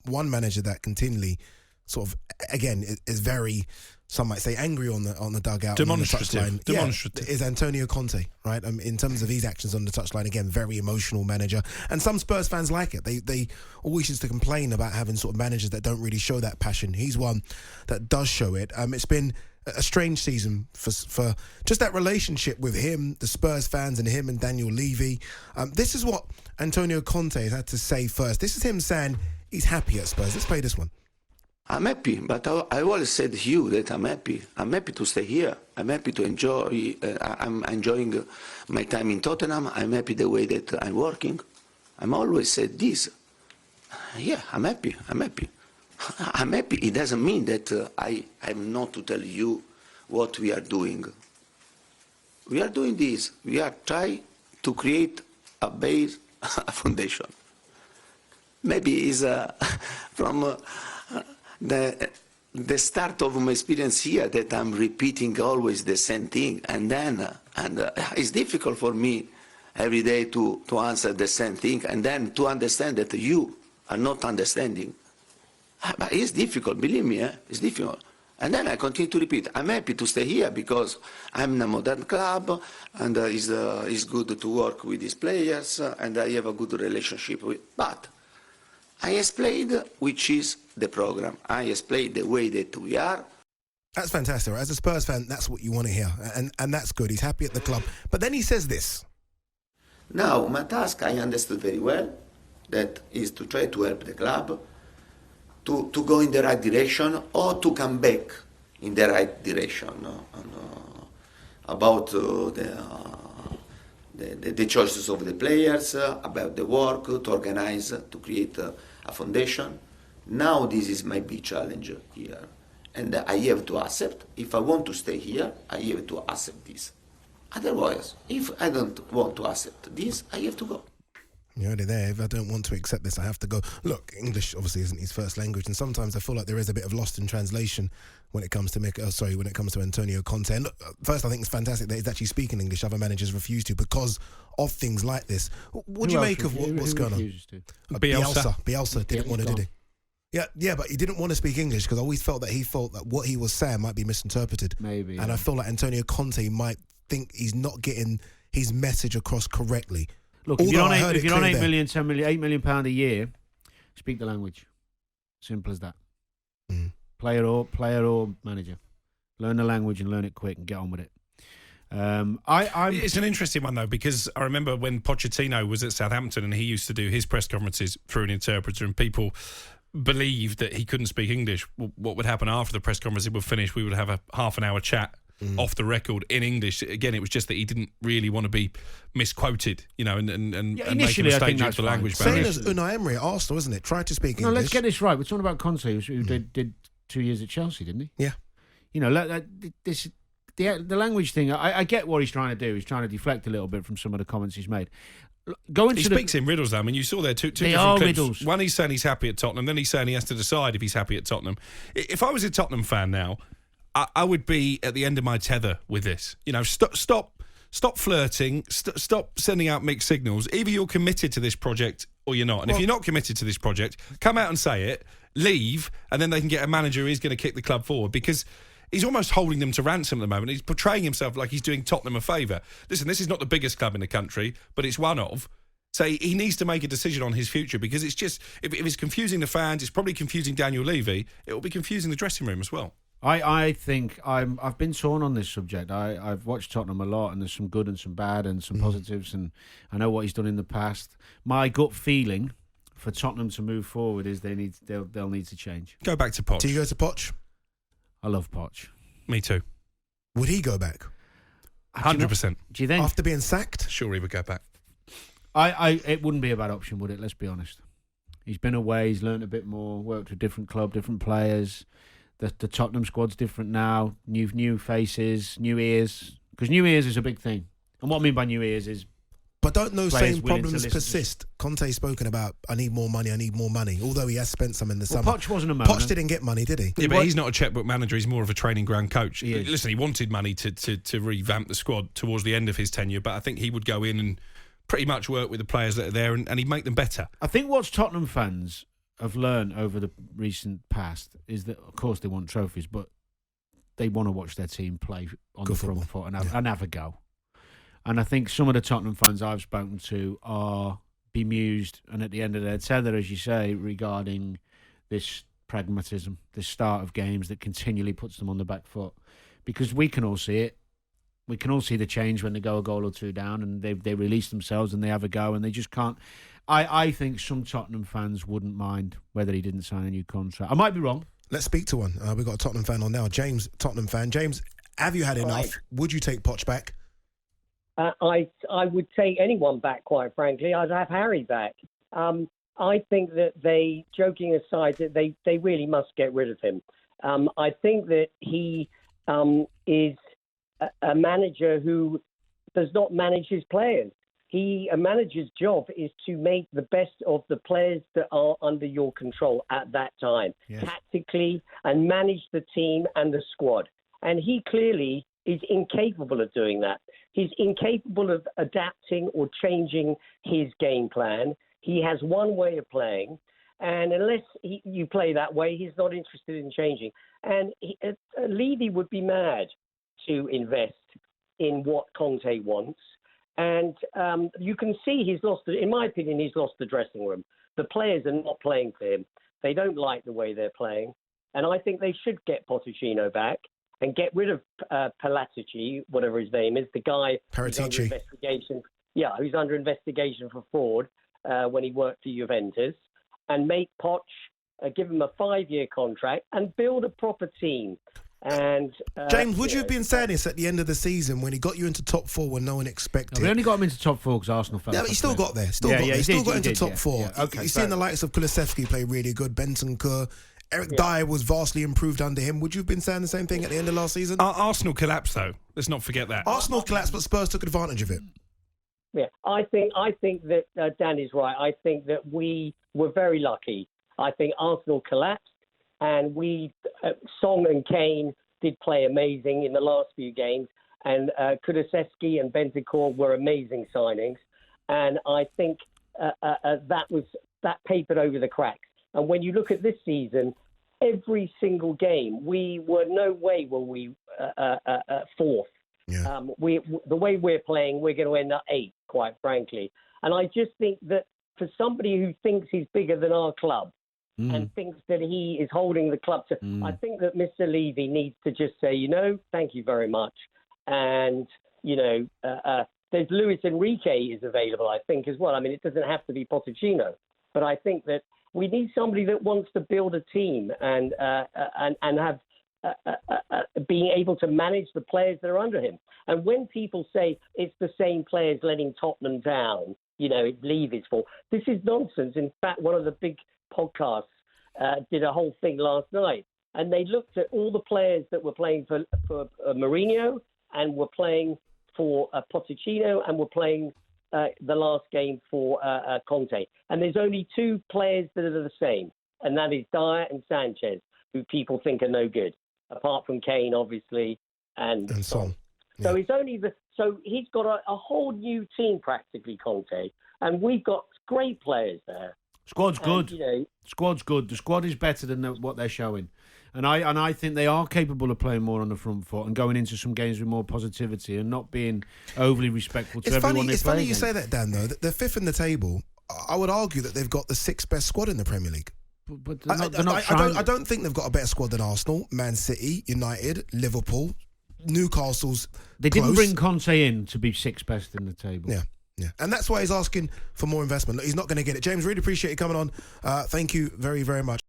one manager that continually sort of, again, is very, some might say, angry on the dugout, demonstrative, on the touchline, is Antonio Conte, right? In terms of his actions on the touchline, again, very emotional manager, and some Spurs fans like it. They always used to complain about having sort of managers that don't really show that passion. He's one that does show it. It's been a strange season for just that relationship with him, the Spurs fans, and him and Daniel Levy. This is what Antonio Conte has had to say first. This is him saying he's happy at Spurs. Let's play this one. I'm happy, but I always said to you that I'm happy. I'm happy to stay here. I'm happy to enjoy. I'm enjoying my time in Tottenham. I'm happy the way that I'm working. I'm always said this. Yeah, I'm happy. I'm happy. I'm happy. It doesn't mean that I'm not to tell you what we are doing. We are doing this. We are trying to create a base, a foundation. Maybe it's from the start of my experience here that I'm repeating always the same thing, and it's difficult for me every day to answer the same thing, and then to understand that you are not understanding. But it's difficult, believe me, it's difficult. And then I continue to repeat, I'm happy to stay here because I'm in a modern club, and it's good to work with these players, and I have a good relationship with. But I explained which is the program. I explained the way that we are. That's fantastic. As a Spurs fan, that's what you want to hear, and that's good. He's happy at the club. But then he says this. Now, my task, I understood very well, that is to try to help the club to go in the right direction or to come back in the right direction. About the choices of the players, about the work, to organize, to create a foundation. Now this is my big challenge here. And I have to accept, if I want to stay here, I have to accept this. Otherwise, if I don't want to accept this, I have to go. You heard it there. If I don't want to accept this, I have to go. Look, English obviously isn't his first language, and sometimes I feel like there is a bit of lost in translation when it comes to when it comes to Antonio Conte. And look, first, I think it's fantastic that he's actually speaking English. Other managers refuse to because of things like this. What do you make of what's going on? Bielsa didn't want to, did he? Yeah, but he didn't want to speak English because I always felt that what he was saying might be misinterpreted. Maybe. And I feel like Antonio Conte might think he's not getting his message across correctly. Look, if you're on £8 million, £10 million, £8 million a year, speak the language. Simple as that. Player or manager. Learn the language and learn it quick and get on with it. It's an interesting one, though, because I remember when Pochettino was at Southampton and he used to do his press conferences through an interpreter, and people believed that he couldn't speak English. What would happen after the press conference? It would finish. We would have a half an hour chat off the record in English. Again, it was just that he didn't really want to be misquoted, and make a mistake of the language barrier. Same as Unai Emery at Arsenal, isn't it? Tried to speak English. No, let's get this right. We're talking about Conte, who did 2 years at Chelsea, didn't he? Yeah. The language thing, I get what he's trying to do. He's trying to deflect a little bit from some of the comments he's made. He speaks in riddles, though. I mean, you saw there two different clips. Riddles. One, he's saying he's happy at Tottenham. Then he's saying he has to decide if he's happy at Tottenham. If I was a Tottenham fan now, I would be at the end of my tether with this. Stop flirting. Stop sending out mixed signals. Either you're committed to this project or you're not. And if you're not committed to this project, come out and say it, leave, and then they can get a manager who's going to kick the club forward, because he's almost holding them to ransom at the moment. He's portraying himself like he's doing Tottenham a favour. Listen, this is not the biggest club in the country, but it's one of. So he needs to make a decision on his future, because it's just, if it's confusing the fans, it's probably confusing Daniel Levy. It will be confusing the dressing room as well. I think I've been torn on this subject. I've watched Tottenham a lot, and there's some good and some bad and some positives, and I know what he's done in the past. My gut feeling for Tottenham to move forward is they'll need to change. Go back to Poch. Do you go to Poch? I love Poch. Me too. Would he go back? 100%. Do you think? After being sacked? Sure, he would go back. It wouldn't be a bad option, would it? Let's be honest. He's been away. He's learned a bit more. Worked with a different club, different players. The Tottenham squad's different now. New faces, new ears. Because new ears is a big thing. And what I mean by new ears is. But don't those same problems persist? Conte's spoken about, I need more money. Although he has spent some in the summer. Poch wasn't a man. Poch didn't get money, did he? Yeah, but he's not a checkbook manager. He's more of a training ground coach. Listen, he wanted money to revamp the squad towards the end of his tenure, but I think he would go in and pretty much work with the players that are there, and he'd make them better. I think what's Tottenham fans have learned over the recent past is that, of course, they want trophies, but they want to watch their team play on the front foot and have a go. And I think some of the Tottenham fans I've spoken to are bemused and at the end of their tether, as you say, regarding this pragmatism, this start of games that continually puts them on the back foot. Because we can all see it. We can all see the change when they go a goal or two down and they release themselves and they have a go and they just can't. I think some Tottenham fans wouldn't mind whether he didn't sign a new contract. I might be wrong. Let's speak to one. We've got a Tottenham fan on now. James, Tottenham fan. James, have you had enough? Right. Would you take Poch back? I would take anyone back, quite frankly. I'd have Harry back. I think that they, joking aside, that they really must get rid of him. I think that he is a manager who does not manage his players. A manager's job is to make the best of the players that are under your control at that time, tactically, and manage the team and the squad. And he clearly is incapable of doing that. He's incapable of adapting or changing his game plan. He has one way of playing, and unless you play that way, he's not interested in changing. And Levy would be mad to invest in what Conte wants. And you can see in my opinion, he's lost the dressing room. The players are not playing for him. They don't like the way they're playing. And I think they should get Pochettino back and get rid of Palatici, whatever his name is, the guy who's under investigation. Yeah, who's under investigation for fraud when he worked for Juventus, and make Poch, give him a 5-year contract and build a proper team. And James, would you have been saying this at the end of the season when he got you into top 4 when no one expected? No, we only got him into top 4 because Arsenal fell. Yeah, but he still got there. Still got into top 4. Yeah. Okay, you've seen the likes of Kulusevski play really good. Bentancur, Eric Dyer was vastly improved under him. Would you have been saying the same thing at the end of last season? Arsenal collapsed, though. Let's not forget that. Arsenal collapsed, but Spurs took advantage of it. Yeah, I think that Dan is right. I think that we were very lucky. I think Arsenal collapsed. And Song and Kane did play amazing in the last few games. And Kulusevski and Bentancur were amazing signings. And I think that papered over the cracks. And when you look at this season, every single game, we were no way were we fourth. Yeah. The way we're playing, we're going to end up 8th, quite frankly. And I just think that for somebody who thinks he's bigger than our club, and thinks that he is holding the club to. I think that Mr. Levy needs to just say, thank you very much. And, there's Luis Enrique is available, I think, as well. I mean, it doesn't have to be Pochettino. But I think that we need somebody that wants to build a team and have being able to manage the players that are under him. And when people say it's the same players letting Tottenham down, it's Levy's fault. This is nonsense. In fact, one of the big podcasts did a whole thing last night, and they looked at all the players that were playing for Mourinho and were playing for Pochettino and were playing the last game for Conte. And there's only 2 players that are the same, and that is Dyer and Sanchez, who people think are no good, apart from Kane, obviously, and Son. Yeah. So he's got a whole new team practically, Conte, and we've got great players there. Squad's good. Squad's good. The squad is better than what they're showing. And I think they are capable of playing more on the front foot and going into some games with more positivity and not being overly respectful to everyone they play. It's funny you say that, Dan, though. They're 5th in the table. I would argue that they've got the 6th best squad in the Premier League. But they're not trying. I don't think they've got a better squad than Arsenal, Man City, United, Liverpool, Newcastle's They didn't bring Conte in to be 6th best in the table. Yeah. Yeah, and that's why he's asking for more investment. Look, he's not going to get it. James, really appreciate you coming on. Thank you very, very much.